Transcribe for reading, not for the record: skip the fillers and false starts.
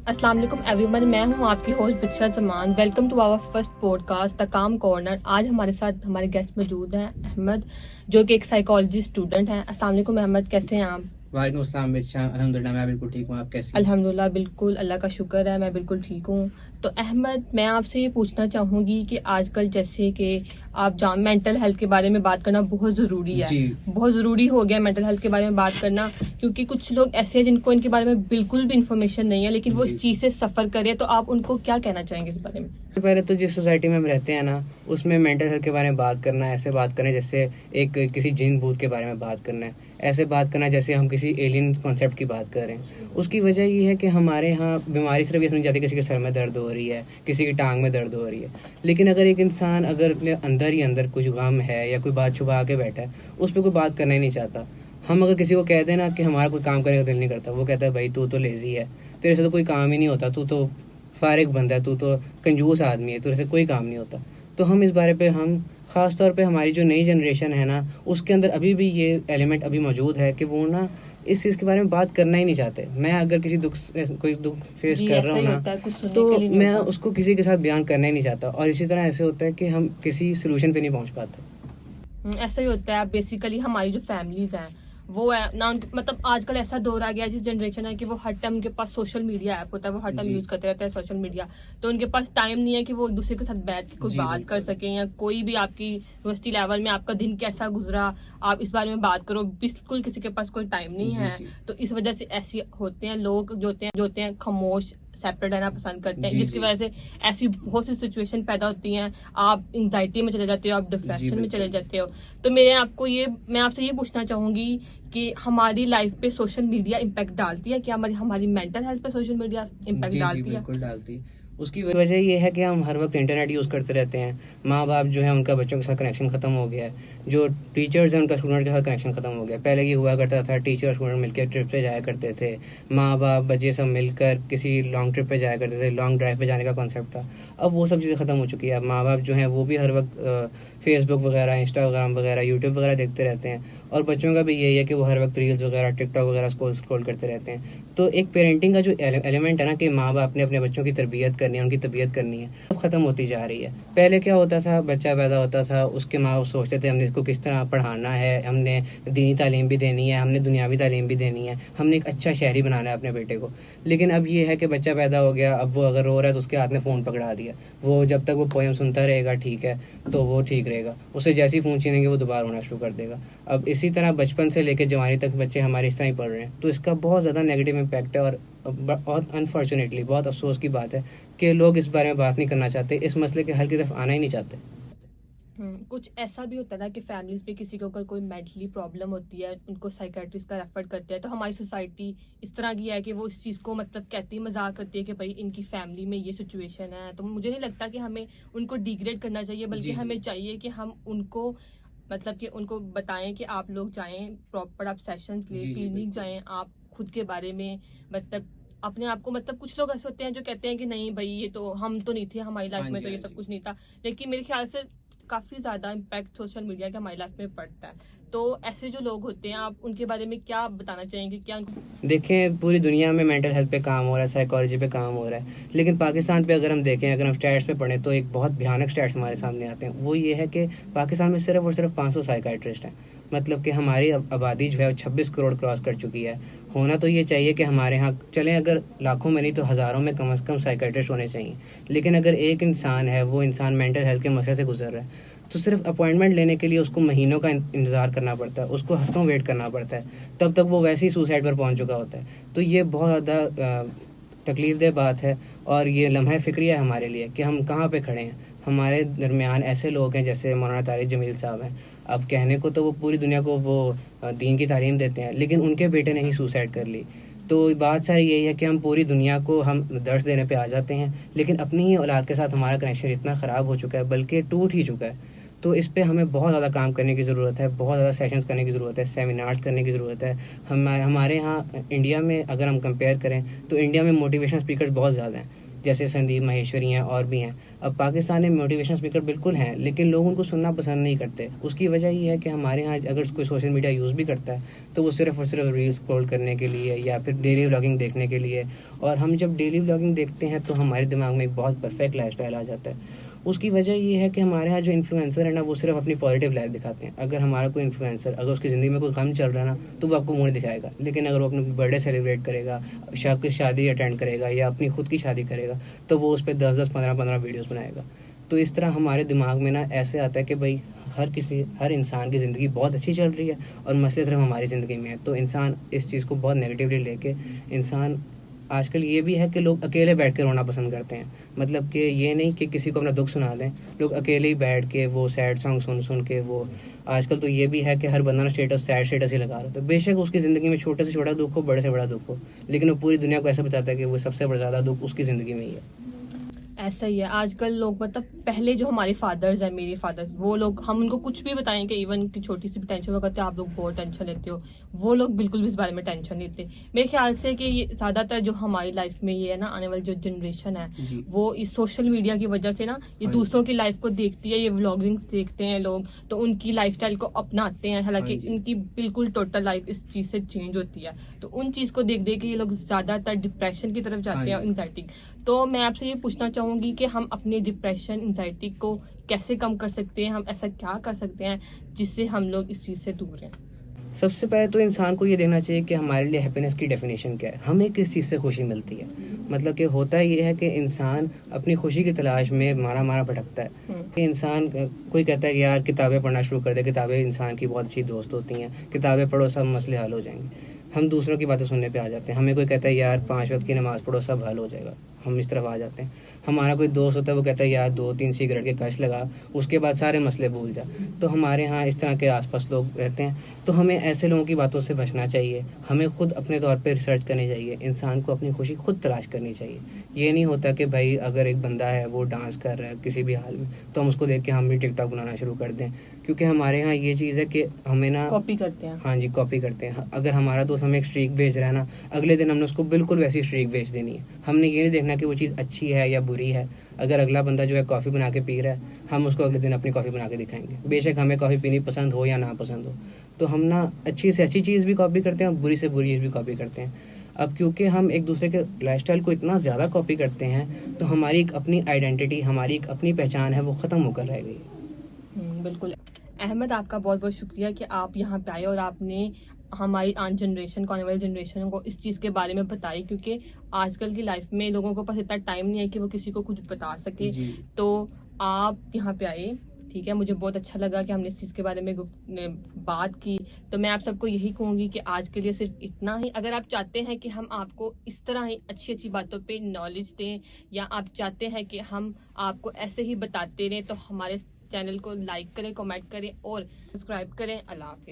अस्सलाम वालेकुम एवरीवन, मैं हूं आपकी host Bishra Zaman. Welcome to our first podcast the Kaam corner. आज हमारे साथ हमारे गेस्ट मौजूद हैं अहमद, जो कि एक साइकोलॉजी स्टूडेंट हैं। अस्सलाम वालेकुम अहमद, कैसे हैं आप? वालेकुम अस्सलाम बिशरा, अल्हम्दुलिल्लाह मैं बिल्कुल ठीक हूँ। आप कैसी हैं? अल्हम्दुलिल्लाह, बिल्कुल अल्लाह का शुक्र है, मैं बिल्कुल ठीक हूँ। तो अहमद, मैं आपसे ये पूछना चाहूंगी कि आजकल जैसे कि आप जान मेंटल हेल्थ के बारे में बात करना बहुत ज़रूरी है। जी। बहुत ज़रूरी हो गया मेंटल हेल्थ के बारे में बात करना, क्योंकि कुछ लोग ऐसे हैं जिनको इनके बारे में बिल्कुल भी इंफॉर्मेशन नहीं है, लेकिन वो जी। इस चीज़ से सफ़र करे। तो आप उनको क्या कहना चाहेंगे इस बारे में? सबसे पहले तो जिस सोसाइटी में हम रहते हैं ना, उसमें मेंटल हेल्थ के बारे में बात करना, ऐसे बात करें जैसे एक किसी जिन भूत के बारे में बात करना है, ऐसे बात करना जैसे हम किसी एलियन कॉन्सेप्ट की बात कर रहे हैं। उसकी वजह ये है कि हमारे यहाँ बीमारी सिर्फ ये समझ जाती है किसी के सर में दर्द हो रही है, किसी की टांग में दर्द हो रही है। लेकिन अगर एक इंसान अगर अपने अंदर ही अंदर कुछ गम है या कोई बात छुपा के बैठा है, उस पर कोई बात करना ही नहीं चाहता। हम अगर किसी को कह दें ना कि हमारा कोई काम करने का दिल नहीं करता, वो कहता है भाई तू तो लेजी है, तेरे से तो कोई काम ही नहीं होता, तू तो फारिग बंदा है, तू तो कंजूस आदमी है, तेरे से कोई काम नहीं होता। तो हम इस बारे पे हम ख़ास तौर पे हमारी जो नई जनरेशन है ना, उसके अंदर अभी भी ये एलिमेंट अभी मौजूद है कि वो ना इस चीज़ के बारे में बात करना ही नहीं चाहते। मैं अगर कोई दुख फेस जी, कर ऐसा रहा हूँ ही ना, होता है, कुछ सुनने तो के लिए नहीं मैं होता। उसको किसी के साथ बयान करना ही नहीं चाहता। और इसी तरह ऐसे होता है कि हम किसी सोल्यूशन पे नहीं पहुँच पाते। ऐसा ही होता है। बेसिकली हमारी जो फैमिलीज हैं वो है ना, मतलब आजकल ऐसा दौर आ गया है, जिस जनरेशन है कि वो हर टाइम उनके पास सोशल मीडिया ऐप होता है, वो हर टाइम जी। यूज करते रहते हैं सोशल मीडिया। तो उनके पास टाइम नहीं है कि वो एक दूसरे के साथ बैठ के कोई जी बात कर बिल्कुल। सके, या कोई भी आपकी यूनिवर्सिटी लेवल में आपका दिन कैसा गुजरा आप इस बारे में बात करो। बिल्कुल किसी के पास कोई टाइम नहीं जी है। जी। तो इस वजह से ऐसे होते हैं लोग जो होते हैं खामोश, सेपरेट रहना पसंद करते हैं, जी जिसकी जी। वजह से ऐसी बहुत सी सिचुएशन पैदा होती हैं। आप एंजाइटी में चले जाते हो, आप जी डिप्रेशन में चले बिल्कुल। जाते हो। तो मैं आपसे ये पूछना चाहूंगी कि हमारी लाइफ पे सोशल मीडिया इम्पैक्ट डालती है क्या? हमारी हमारी मेंटल हेल्थ पे सोशल मीडिया इम्पैक्ट जी, जी, डालती है? बिल्कुल डालती। उसकी वजह ये है कि हम हर वक़्त इंटरनेट यूज़ करते रहते हैं। माँ-बाप जो है उनका बच्चों के साथ कनेक्शन ख़त्म हो गया है। जो टीचर्स हैं उनका स्टूडेंट के साथ कनेक्शन ख़त्म हो गया है। पहले ये हुआ करता था टीचर और स्टूडेंट मिलकर ट्रिप पे जाया करते थे। माँ-बाप बच्चे सब मिलकर किसी लॉन्ग ट्रिप पे जाया करते थे, लॉन्ग ड्राइव पे जाने का कॉन्सेप्ट था। अब वो सब चीज़ें ख़त्म हो चुकी है। अब माँ-बाप जो हैं वो भी हर वक़्त फ़ेसबुक वगैरह, इंस्टाग्राम वगैरह, यूट्यूब वगैरह देखते रहते हैं। और बच्चों का भी यही है कि वो हर वक़्त रील्स वगैरह, टिकटॉक वगैरह स्क्रॉल करते रहते हैं। तो एक पेरेंटिंग का जो एलिमेंट है ना कि माँ बाप ने अपने बच्चों की तरबियत करनी है, उनकी तबीयत करनी है, अब ख़त्म होती जा रही है। पहले क्या होता था, बच्चा पैदा होता था, उसके माँ बाप सोचते थे हमने इसको किस तरह पढ़ाना है, हमने दीनी तालीम भी देनी है, हमने दुनियावी तालीम भी देनी है, हमने एक अच्छा शहरी बनाना है अपने बेटे को। लेकिन अब ये है कि बच्चा पैदा हो गया, अब वो अगर रो रहा है तो उसके हाथ में फ़ोन पकड़ा दिया। वो जब तक वो पोएम सुनता रहेगा ठीक है, तो वो ठीक रहेगा। उसे जैसी फ़ोन छीनेंगे वो दोबारा होना शुरू कर देगा। अब इसी तरह बचपन से लेकर जवानी तक बच्चे हमारे इस तरह ही पढ़ रहे हैं। तो इसका बहुत ज़्यादा नेगेटिव इम्पैक्ट है। और बहुत अनफॉर्चुनेटली बहुत अफसोस की बात है कि लोग इस बारे में बात नहीं करना चाहते, इस मसले के हल की तरफ आना ही नहीं चाहते। कुछ ऐसा भी होता है ना कि फैमिलीज पे किसी को अगर कोई मेंटली प्रॉब्लम होती है, उनको साइकेट्रिस्ट का रेफर करते हैं। तो हमारी सोसाइटी इस तरह की है कि वो इस चीज को मतलब कहती है, मजाक करती है कि भाई इनकी फैमिली में ये सिचुएशन है। तो मुझे नहीं लगता कि हमें उनको डिग्रेड करना चाहिए, बल्कि जी जी। हमें चाहिए कि हम उनको मतलब कि उनको बताएं कि आप लोग जाएं, प्रॉपर आप सेशन ले, जी जी क्लिनिक बिल्कुल। जाएं, आप खुद के बारे में मतलब अपने आप को, मतलब कुछ लोग ऐसे होते हैं जो कहते हैं कि नहीं भाई ये तो हम तो नहीं थे, हमारी लाइफ हाँ में जी, तो ये हाँ सब जी। कुछ नहीं था। लेकिन मेरे ख्याल से काफी ज्यादा इम्पैक्ट सोशल मीडिया का हमारी लाइफ में पड़ता है। तो ऐसे जो लोग होते हैं, आप उनके बारे में क्या बताना चाहेंगे? क्या उनको देखें, पूरी दुनिया में मेंटल हेल्थ पे काम हो रहा है, साइकोलॉजी पे काम हो रहा है। लेकिन पाकिस्तान पे अगर हम देखें, अगर हम स्टैट्स पे पढ़ें, तो एक बहुत भयानक स्टैट्स हमारे सामने आते हैं। वो ये है कि पाकिस्तान में सिर्फ और सिर्फ 500 साइकाइट्रिस्ट हैं। मतलब कि हमारी आबादी जो है वो 26 करोड़ क्रॉस कर चुकी है। होना तो ये चाहिए कि हमारे यहाँ चलें, अगर लाखों में नहीं तो हज़ारों में कम से कम साइकाइट्रिस्ट होने चाहिए। लेकिन अगर एक इंसान है, वो इंसान मेंटल हेल्थ के मसले से गुजर रहा है, तो सिर्फ अपॉइंटमेंट लेने के लिए उसको महीनों का इंतज़ार करना पड़ता है, उसको हफ्तों वेट करना पड़ता है। तब तक वो वैसे ही सुसाइड पर पहुंच चुका होता है। तो ये बहुत ज़्यादा तकलीफ दह बात है। और ये लम्हा फ़िक्रिया है हमारे लिए कि हम कहाँ पे खड़े हैं। हमारे दरमियान ऐसे लोग हैं जैसे मौलाना तारिक जमील साहब हैं। अब कहने को तो वो पूरी दुनिया को वो दीन की तालीम देते हैं, लेकिन उनके बेटे ने ही सुसाइड कर ली। तो बात सारी यही है कि हम पूरी दुनिया को हम दर्श देने पे आ जाते हैं, लेकिन अपनी ही औलाद के साथ हमारा कनेक्शन इतना ख़राब हो चुका है, बल्कि टूट ही चुका है। तो इस पे हमें बहुत ज़्यादा काम करने की ज़रूरत है, बहुत ज़्यादा सेशंस करने की ज़रूरत है, सेमिनार्स करने की ज़रूरत है। हमारे यहाँ इंडिया में अगर हम कंपेयर करें, तो इंडिया में मोटिवेशनल स्पीकर्स बहुत ज़्यादा हैं, जैसे संदीप माहेश्वरी हैं और भी हैं। अब पाकिस्तान में मोटिवेशनल स्पीकर बिल्कुल हैं, लेकिन लोग उनको सुनना पसंद नहीं करते। उसकी वजह ये है कि हमारे यहाँ अगर कोई सोशल मीडिया यूज़ भी करता है, तो वो सिर्फ़ और सिर्फ रील्स स्क्रॉल करने के लिए या फिर डेली व्लॉगिंग देखने के लिए और हम जब डेली व्लॉगिंग देखते हैं तो हमारे दिमाग में एक बहुत परफेक्ट लाइफस्टाइल आ जाता है। उसकी वजह ये है कि हमारे यहाँ जो इन्फ्लुएंसर है ना, वो सिर्फ अपनी पॉजिटिव लाइफ दिखाते हैं। अगर हमारा कोई इन्फ्लुएंसर अगर उसकी ज़िंदगी में कोई गम चल रहा है ना, तो वो आपको मुंह नहीं दिखाएगा। लेकिन अगर वो अपनी बर्थडे सेलिब्रेट करेगा, की शादी अटेंड करेगा या अपनी खुद की शादी करेगा, तो वो उस पर 10-10, 15-15 वीडियोज़ बनाएगा। तो इस तरह हमारे दिमाग में ना ऐसे आता है कि भाई हर इंसान की ज़िंदगी बहुत अच्छी चल रही है और मसले सिर्फ हमारी ज़िंदगी में है। तो इंसान इस चीज़ को बहुत नेगेटिवली लेके इंसान आजकल ये भी है कि लोग अकेले बैठ के रोना पसंद करते हैं। मतलब कि ये नहीं कि किसी को अपना दुख सुना दें, लोग अकेले ही बैठ के वो सैड सॉन्ग सुन सुन के वो आजकल तो ये भी है कि हर बंदा ना सैड स्टेटस ही लगा रहा है। तो बेशक उसकी ज़िंदगी में छोटे से छोटा दुख हो, बड़े से बड़ा दुख हो, लेकिन वो पूरी दुनिया को ऐसा बताता है कि वो सबसे बड़ा ज़्यादा दुख उसकी ज़िंदगी में ही है। ऐसा ही है आजकल लोग, मतलब पहले जो हमारे फादर्स हैं, मेरे फादर, वो लोग, हम उनको कुछ भी बताएं कि इवन की छोटी सी भी टेंशन वो कहते हैं आप लोग बहुत टेंशन लेते हो, वो लोग बिल्कुल भी इस बारे में टेंशन नहीं लेते। मेरे ख्याल से कि ये ज्यादातर जो हमारी लाइफ में ये है ना, आने वाली जो जनरेशन है वो इस सोशल मीडिया की वजह से ना ये दूसरों की लाइफ को देखती है, ये व्लॉगिंग्स देखते हैं लोग, तो उनकी लाइफस्टाइल को अपनाते हैं, हालांकि उनकी बिल्कुल टोटल लाइफ इस चीज से चेंज होती है। तो उन चीज को देख देख के ये लोग ज्यादातर डिप्रेशन की तरफ जाते हैं, एंजाइटी। तो मैं आपसे ये पूछना चाहूंगी कि हम अपने डिप्रेशन, एंजाइटी को कैसे कम कर सकते हैं, हम ऐसा क्या कर सकते हैं जिससे हम लोग इस चीज से दूर रहें? सबसे पहले तो इंसान को ये देखना चाहिए कि हमारे लिए हैप्पीनेस की डेफिनेशन क्या है, हमें किस चीज़ से खुशी मिलती है। मतलब कि होता ये है कि इंसान अपनी खुशी की तलाश में मारा मारा भटकता है। कि इंसान कोई कहता है कि यार किताबें पढ़ना शुरू कर दे, किताबें इंसान की बहुत अच्छी दोस्त होती हैं, किताबें पढ़ो सब मसले हल हो जाएंगे। हम दूसरों की बातें सुनने पे आ जाते हैं। हमें कोई कहता है यार 5 वक्त की नमाज़ पढ़ो सब हल हो जाएगा, हम इस तरफ आ जाते हैं। हमारा कोई दोस्त होता है वो कहता है यार 2-3 सिगरेट के कश लगा, उसके बाद सारे मसले भूल जा। तो हमारे यहाँ इस तरह के आसपास लोग रहते हैं। तो हमें ऐसे लोगों की बातों से बचना चाहिए। हमें खुद अपने तौर पे रिसर्च करनी चाहिए। इंसान को अपनी खुशी खुद तलाश करनी चाहिए। ये नहीं होता कि भाई अगर एक बंदा है वो डांस कर रहा है किसी भी हाल में, तो हम उसको देख के हम भी टिकटॉक बनाना शुरू कर दें। क्योंकि हमारे यहाँ ये चीज़ है कि हमें ना कॉपी करते हैं। हाँ जी, कॉपी करते हैं। अगर हमारा दोस्त हमें एक स्ट्रीक भेज रहा है ना, अगले दिन हमने उसको बिल्कुल वैसी स्ट्रीक भेज देनी है। हमने ये नहीं देखना कि वो चीज़ अच्छी है या बुरी है। अगर अगला बंदा जो है कॉफ़ी बना के पी रहा है, हम उसको अगले दिन अपनी कॉफ़ी बना के दिखाएंगे, बेशक हमें कॉफ़ी पीनी पसंद हो या ना पसंद हो। तो हम ना अच्छी से अच्छी चीज़ भी कॉपी करते हैं और बुरी से बुरी चीज़ भी कॉपी करते हैं। अब क्योंकि हम एक दूसरे के लाइफस्टाइल को इतना ज़्यादा कॉपी करते हैं, तो हमारी एक अपनी आइडेंटिटी, हमारी एक अपनी पहचान है, वो ख़त्म होकर रह गई है। बिल्कुल। अहमद, आपका बहुत बहुत शुक्रिया कि आप यहाँ पे आए और आपने हमारी जनरेशन को, आने वाली जनरेशन को इस चीज़ के बारे में बताई, क्योंकि आजकल की लाइफ में लोगों को पास इतना टाइम नहीं है कि वो किसी को कुछ बता सके। तो आप यहाँ पे आए, ठीक है, मुझे बहुत अच्छा लगा कि हमने इस चीज़ के बारे में बात की। तो मैं आप सबको यही कहूँगी कि आज के लिए सिर्फ इतना ही। अगर आप चाहते हैं कि हम आपको इस तरह ही अच्छी अच्छी बातों पे नॉलेज दें, या आप चाहते हैं कि हम आपको ऐसे ही बताते रहें, तो हमारे चैनल को लाइक करें, कमेंट करें और सब्सक्राइब करें। अल्लाह हाफिज़।